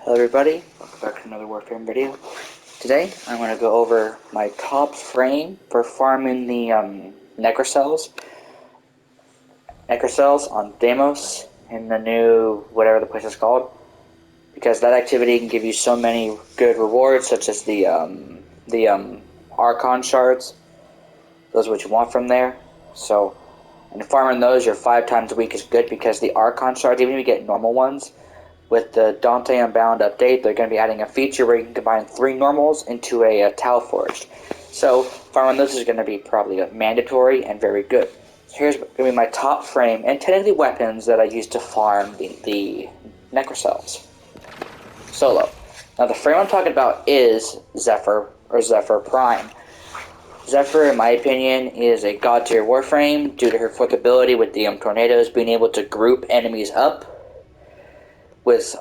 Hello everybody, welcome back to another Warframe video. Today I'm going to go over my top frame for farming the Netracells on Deimos in the new whatever the place is called, because that activity can give you so many good rewards, such as the Archon shards. Those are what you want from there. So, and farming those, your 5 times a week is good because the Archon shards, even if you get normal ones, with the Dante Unbound update, they're going to be adding a feature where you can combine 3 normals into a Tau Forged. So, farming those is going to be probably mandatory and very good. So here's going to be my top frame and technically weapons that I use to farm the Netracells solo. Now, the frame I'm talking about is Zephyr, or Zephyr Prime. Zephyr, in my opinion, is a god tier Warframe due to her 4th ability with the tornadoes, being able to group enemies up with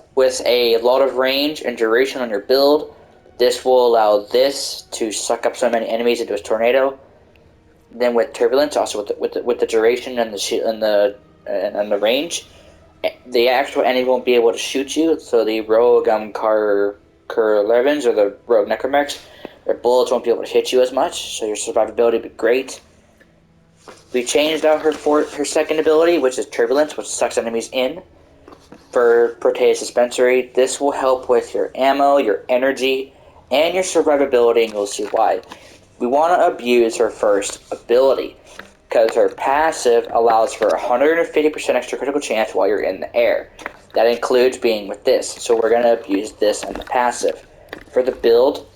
a lot of range and duration on your build. This will allow this to suck up so many enemies into a tornado. Then with turbulence, also with the duration and the range, the actual enemy won't be able to shoot you. So the rogue Curlevins or the rogue Necromechs, their bullets won't be able to hit you as much. So your survivability will be great. We changed out her second ability, which is turbulence, which sucks enemies in. For Proteus Dispensary, this will help with your ammo, your energy, and your survivability, and you'll see why. We want to abuse her first ability, because her passive allows for 150% extra critical chance while you're in the air. That includes being with this, so we're going to abuse this in the passive. For the build,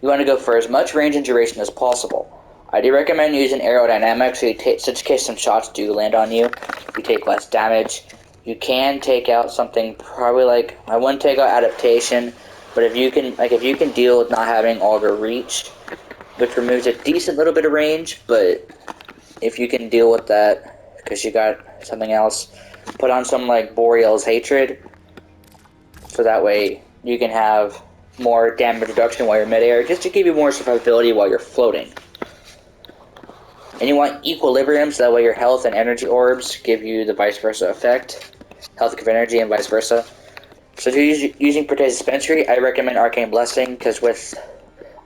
you want to go for as much range and duration as possible. I do recommend using aerodynamics, so such in case some shots do land on you, you take less damage. You can take out something probably like, I wouldn't take out adaptation, but if you can deal with not having auger reach, which removes a decent little bit of range, but if you can deal with that because you got something else, put on something like Boreal's Hatred, so that way you can have more damage reduction while you're midair, just to give you more survivability while you're floating. And you want equilibrium, so that way your health and energy orbs give you the vice versa effect. Health give energy and vice versa. So if you're using Proteus Dispensary, I recommend Arcane Blessing, because with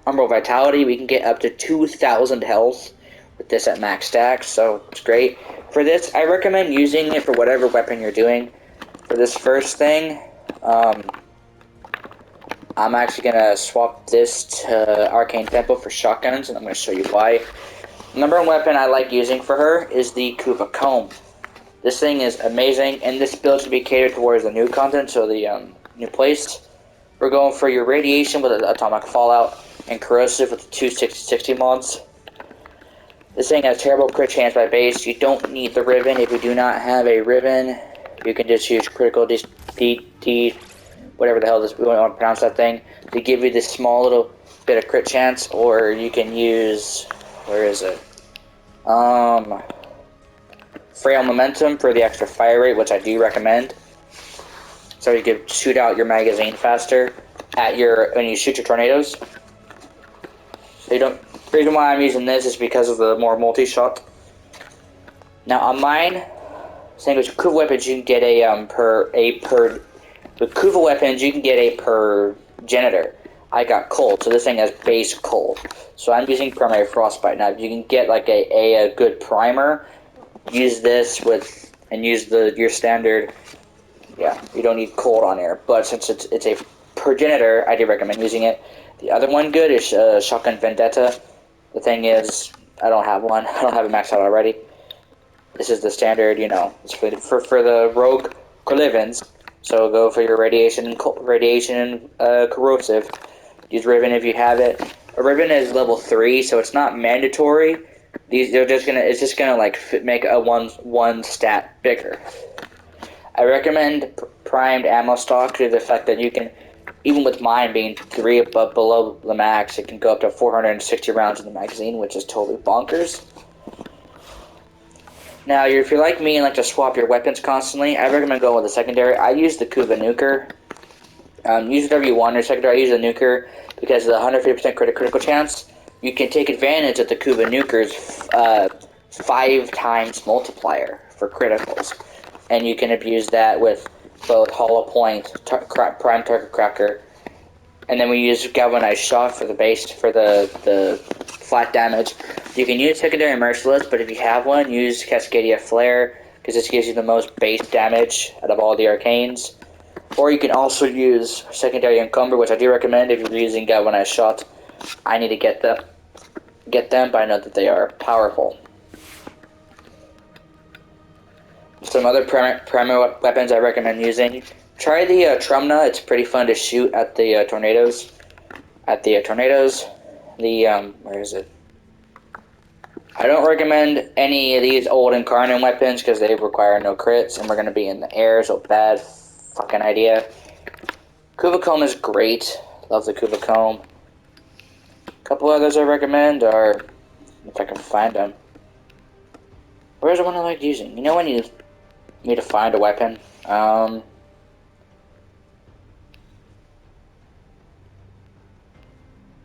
Umbral Vitality, we can get up to 2,000 health with this at max stack, so it's great. For this, I recommend using it for whatever weapon you're doing. For this first thing, I'm actually going to swap this to Arcane Tempo for shotguns, and I'm going to show you why. Number 1 weapon I like using for her is the Kuva Comb. This thing is amazing, and this build should be catered towards the new content, so the new place. We're going for your Radiation with Atomic Fallout, and Corrosive with the 260 mods. This thing has terrible crit chance by base. You don't need the Riven. If you do not have a Riven, you can just use Critical DT, whatever the hell we want to pronounce that thing, to give you this small little bit of crit chance, or you can use, where is it? Frail Momentum for the extra fire rate, which I do recommend. So you can shoot out your magazine faster when you shoot your tornadoes. So you don't. The reason why I'm using this is because of the more multi-shot. Now on mine, saying with Kuva weapons you can get with Kuva weapons you can get a per Janitor. I got cold, so this thing has base cold. So I'm using primary frostbite. Now if you can get like a good primer, use this use your standard. Yeah, you don't need cold on air, but since it's a progenitor, I do recommend using it. The other one good is Shotgun Vendetta. The thing is, I don't have one. I don't have it maxed out already. This is the standard, it's for the rogue Corlevins. So go for your radiation and corrosive. Use Riven if you have it. A Riven is level 3, so it's not mandatory. It's just gonna like make a one stat bigger. I recommend primed ammo stock due to the fact that you can, even with mine being 3 below the max, it can go up to 460 rounds in the magazine, which is totally bonkers. Now, if you're like me and like to swap your weapons constantly, I recommend going with the secondary. I use the Kuva Nuker. Use whatever you want in your secondary. I use the Nuker because of the 150% critical chance. You can take advantage of the Kuva Nuker's 5 times multiplier for criticals. And you can abuse that with both hollow point, prime target cracker, and then we use galvanized shot for the base for the flat damage. You can use secondary merciless, but if you have one, use Cascadia Flare because this gives you the most base damage out of all the arcanes. Or you can also use secondary encumber, which I do recommend if you're using galvanized shot. I need to get them, but I know that they are powerful. Some other primary weapons I recommend using. Try the Trumna. It's pretty fun to shoot at the tornadoes. Where is it? I don't recommend any of these old Incarnate weapons because they require no crits, and we're going to be in the air, so bad fucking idea. Kuvacomb is great. Love the Kuvacomb. A couple others I recommend are, if I can find them. Where's the one I like using? You know when you need to find a weapon? I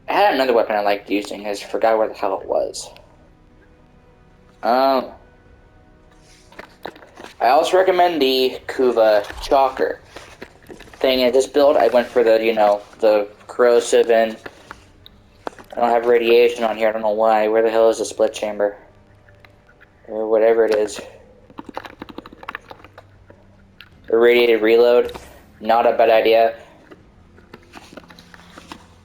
had another weapon I liked using. I just forgot where the hell it was. I also recommend the Kuva Chalker. Thing in this build, I went for the, the corrosive, and I don't have radiation on here. I don't know why. Where the hell is the split chamber? Or whatever it is. Irradiated reload. Not a bad idea.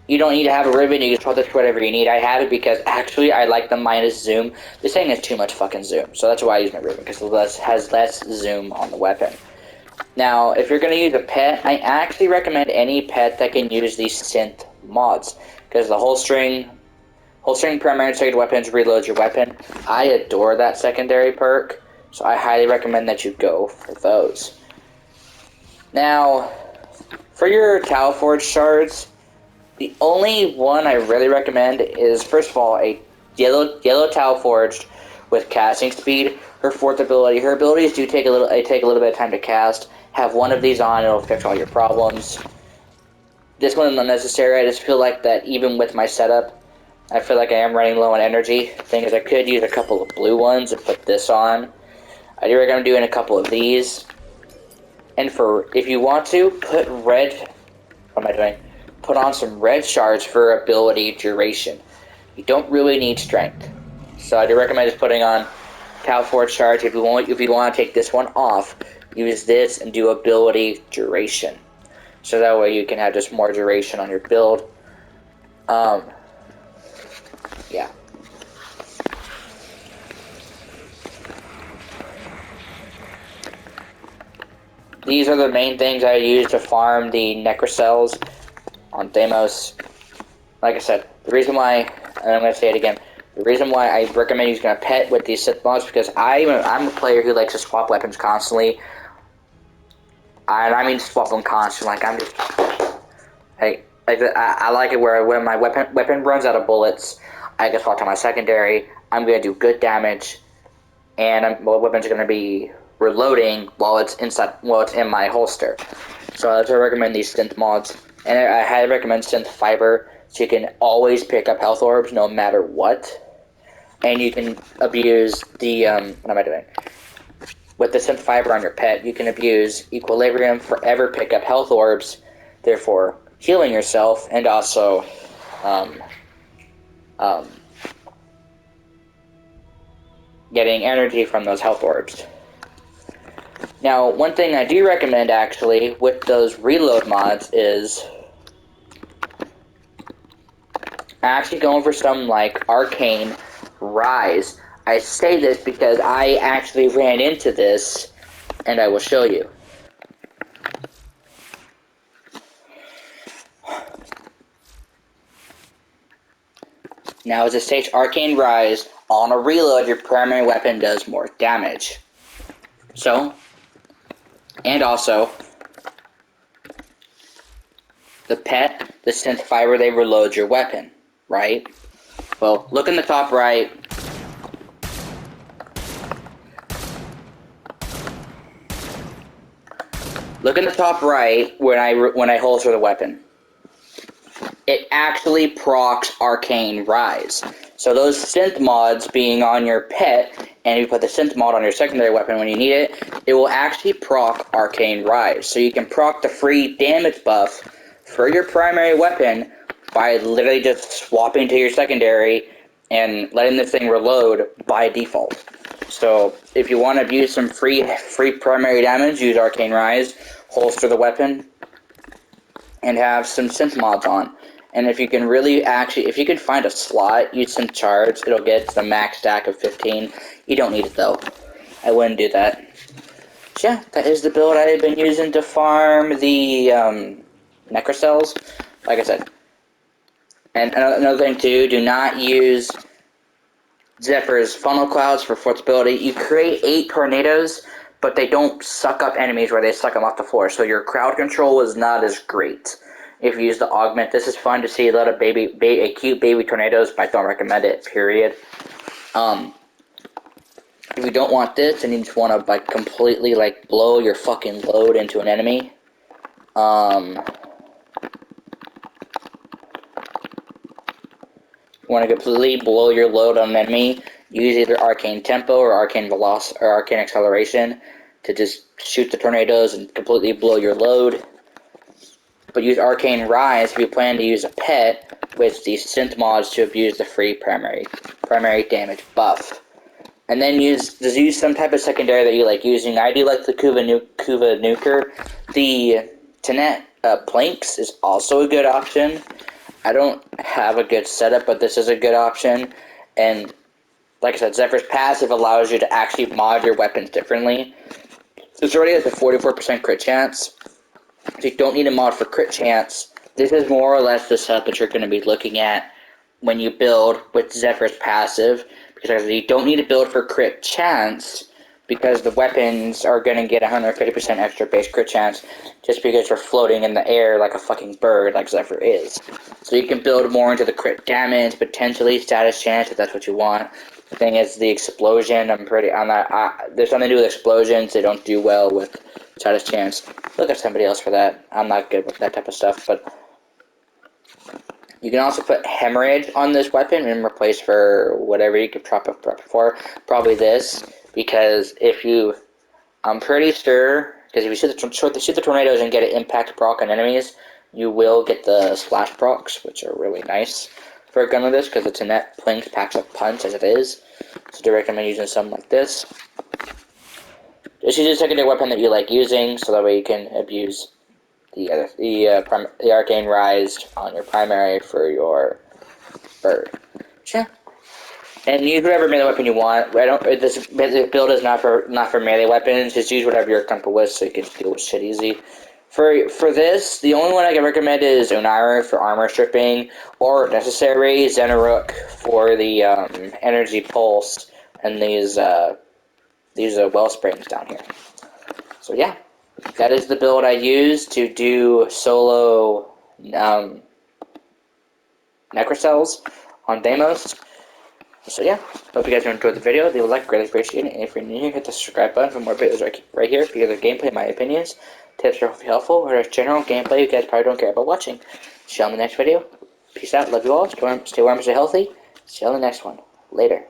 You don't need to have a ribbon, you can throw this whatever you need. I have it because actually I like the minus zoom. This thing has too much fucking zoom, so that's why I use my ribbon, because it has less zoom on the weapon. Now, if you're going to use a pet, I actually recommend any pet that can use these synth mods, because the whole string primary and secondary weapons reloads your weapon. I adore that secondary perk, so I highly recommend that you go for those. Now, for your Tau Forge shards, the only one I really recommend is, first of all, a yellow Tau Forged with casting speed. Her abilities do take a little bit of time to cast. Have one of these on, it'll fix all your problems. This one is unnecessary. I just feel like that even with my setup, I feel like I am running low on energy. The thing is, I could use a couple of blue ones and put this on. I do recommend doing a couple of these. And if you want to, put on some red shards for ability duration. You don't really need strength. So I do recommend just putting on Tau Forge shards. If you want to take this one off, use this and do ability duration. So that way you can have just more duration on your build. Yeah. These are the main things I use to farm the Netracells on Deimos. Like I said, the reason why, and I'm going to say it again, the reason why I recommend using a pet with these Sith mods because I'm a player who likes to swap weapons constantly. And I mean swap them constantly. Like I'm just, I like it where when my weapon runs out of bullets, I can swap to my secondary. I'm going to do good damage, and my weapon's going to be reloading while it's in my holster. So that's why I recommend these synth mods. And I highly recommend synth fiber, so you can always pick up health orbs no matter what. And you can abuse the, what am I doing? With the synth fiber on your pet, you can abuse equilibrium, forever pick up health orbs, therefore healing yourself, and also, getting energy from those health orbs. Now, one thing I do recommend, actually, with those reload mods is actually going for some, like, Arcane Rise. I say this because I actually ran into this, and I will show you. Now, as it states Arcane Rise, on a reload, your primary weapon does more damage. So, and also, the pet, the synth fiber, they reload your weapon, right? Well, look in the top right. Look in the top right when I holster the weapon. It actually procs Arcane Rise. So those synth mods being on your pet and you put the synth mod on your secondary weapon when you need it, it will actually proc Arcane Rise. So you can proc the free damage buff for your primary weapon by literally just swapping to your secondary and letting the thing reload by default. So if you want to use some free primary damage, use Arcane Rise, holster the weapon, and have some synth mods on. And if you can if you can find a slot, use some charge, it'll get the max stack of 15. You don't need it though. I wouldn't do that. So yeah, that is the build I've been using to farm the Netracells, like I said. And another thing too, do not use Zephyr's funnel clouds for flexibility. You create 8 tornadoes, but they don't suck up enemies where they suck them off the floor. So your crowd control is not as great if you use the augment. This is fun to see a lot of cute baby tornadoes, but I don't recommend it, period. If you don't want this, and you just want to like completely like blow your fucking load into an enemy, you want to completely blow your load on an enemy, use either Arcane Tempo or Arcane Velocity or Arcane Acceleration to just shoot the tornadoes and completely blow your load. But use Arcane Rise if you plan to use a pet with these synth mods to abuse the free primary damage buff. And then use some type of secondary that you like using. I do like the Kuva Nuker. The Tenet Planks is also a good option. I don't have a good setup, but this is a good option. And like I said, Zephyr's passive allows you to actually mod your weapons differently. This already has a 44% crit chance. So you don't need a mod for crit chance. This is more or less the setup that you're going to be looking at when you build with Zephyr's passive. Because you don't need to build for crit chance, because the weapons are going to get 150% extra base crit chance just because you're floating in the air like a fucking bird like Zephyr is. So you can build more into the crit damage, potentially status chance if that's what you want. The thing is, the explosion, there's something to do with explosions, they don't do well with status chance. Look at somebody else for that. I'm not good with that type of stuff, but you can also put Hemorrhage on this weapon and replace for whatever you could prop it for. Probably this, because I'm pretty sure, because if you shoot the tornadoes and get an impact proc on enemies, you will get the splash procs, which are really nice for a gun like this, because the Tenet Planks packs a punch as it is. So I do recommend using something like this. Just use a secondary weapon that you like using, so that way you can abuse the Arcane Rise on your primary for your bird. Sure. And use whatever melee weapon you want. This build is not for melee weapons. Just use whatever you're comfortable with, so you can deal with shit easy. For this, the only one I can recommend is Unira for armor stripping, or necessary Zenaruk for the energy pulse and these well springs down here. So yeah. That is the build I use to do solo Netracells on Deimos. So yeah, hope you guys enjoyed the video. Leave a like, greatly appreciate it. And if you're new here, hit the subscribe button for more videos right here. For either gameplay, my opinions, tips are hopefully helpful, or just general gameplay you guys probably don't care about watching. See you on the next video. Peace out, love you all. Stay warm, stay healthy. See you on the next one. Later.